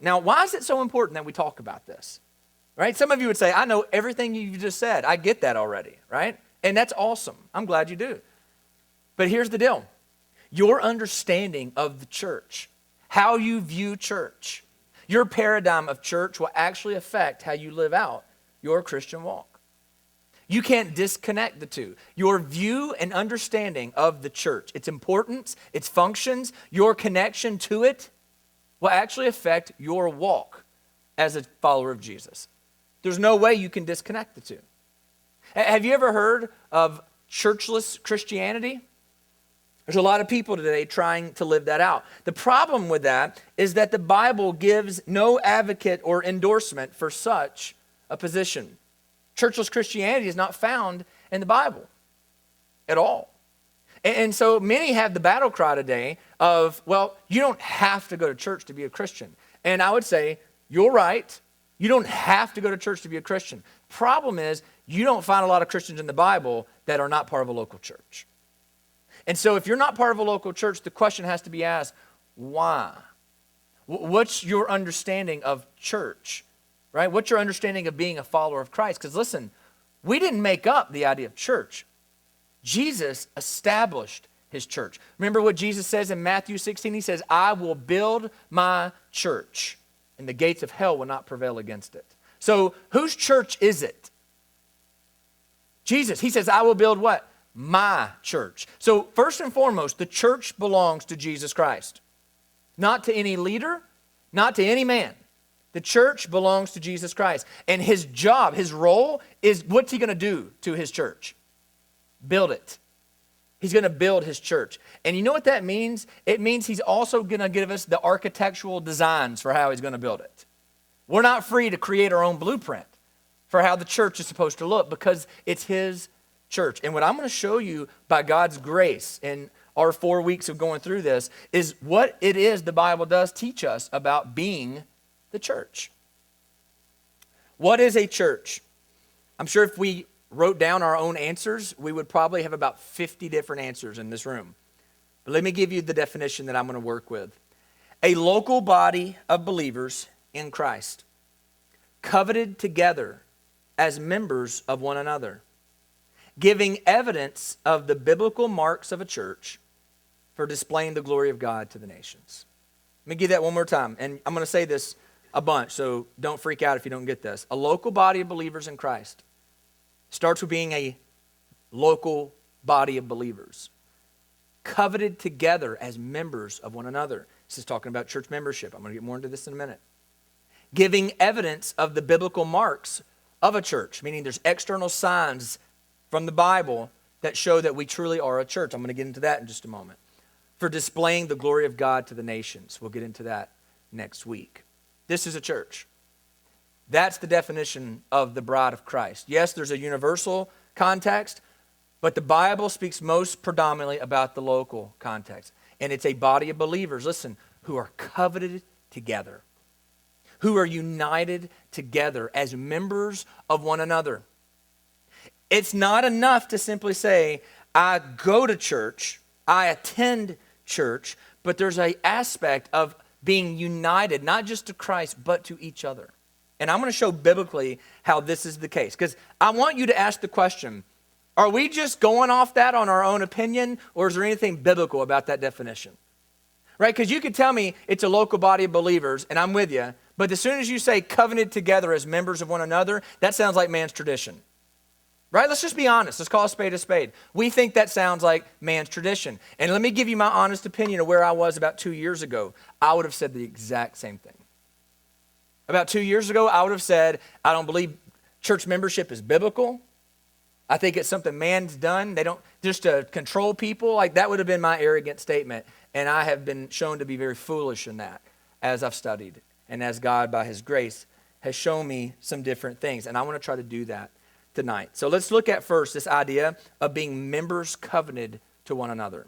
Now, why is it so important that we talk about this? Right? Some of you would say, I know everything you just said. I get that already, right? And that's awesome. I'm glad you do. But here's the deal. Your understanding of the church, how you view church, your paradigm of church will actually affect how you live out your Christian walk. You can't disconnect the two. Your view and understanding of the church, its importance, its functions, your connection to it will actually affect your walk as a follower of Jesus. There's no way you can disconnect the two. Have you ever heard of churchless Christianity? There's a lot of people today trying to live that out. The problem with that is that the Bible gives no advocate or endorsement for such a position. Churchless Christianity is not found in the Bible at all. And so many have the battle cry today of, well, you don't have to go to church to be a Christian. And I would say, you're right. You don't have to go to church to be a Christian. Problem is, you don't find a lot of Christians in the Bible that are not part of a local church. And so if you're not part of a local church, the question has to be asked, why? What's your understanding of church, right? What's your understanding of being a follower of Christ? Because listen, we didn't make up the idea of church. Jesus established his church. Remember what Jesus says in Matthew 16? He says, I will build my church, and the gates of hell will not prevail against it. So whose church is it? Jesus. He says, I will build what? My church. So first and foremost, the church belongs to Jesus Christ. Not to any leader, not to any man. The church belongs to Jesus Christ. And his job, his role is, what's he going to do to his church? Build it. He's going to build his church. And you know what that means? It means he's also going to give us the architectural designs for how he's going to build it. We're not free to create our own blueprint for how the church is supposed to look because it's his church. And what I'm going to show you by God's grace in our 4 weeks of going through this is what it is the Bible does teach us about being the church. What is a church? I'm sure if we wrote down our own answers, we would probably have about 50 different answers in this room. But let me give you the definition that I'm going to work with. A local body of believers in Christ, coveted together as members of one another, giving evidence of the biblical marks of a church for displaying the glory of God to the nations. Let me give that one more time, and I'm going to say this a bunch, so don't freak out if you don't get this. A local body of believers in Christ starts with being a local body of believers, coveted together as members of one another. This is talking about church membership. I'm going to get more into this in a minute. Giving evidence of the biblical marks of a church, meaning there's external signs from the Bible that show that we truly are a church. I'm going to get into that in just a moment. For displaying the glory of God to the nations. We'll get into that next week. This is a church. That's the definition of the bride of Christ. Yes, there's a universal context, but the Bible speaks most predominantly about the local context. And it's a body of believers, listen, who are coveted together, who are united together as members of one another. It's not enough to simply say, I go to church, I attend church, but there's an aspect of being united, not just to Christ, but to each other. And I'm going to show biblically how this is the case. Because I want you to ask the question, are we just going off that on our own opinion, or is there anything biblical about that definition? Right? Because you could tell me it's a local body of believers, and I'm with you, but as soon as you say covenanted together as members of one another, that sounds like man's tradition. Right? Let's just be honest. Let's call a spade a spade. We think that sounds like man's tradition. And let me give you my honest opinion of where I was about 2 years ago. I would have said the exact same thing. About 2 years ago, I would have said, I don't believe church membership is biblical. I think it's something man's done. They don't, just to control people. Like that would have been my arrogant statement. And I have been shown to be very foolish in that as I've studied. And as God, by his grace, has shown me some different things. And I want to try to do that tonight. So let's look at first this idea of being members covenanted to one another.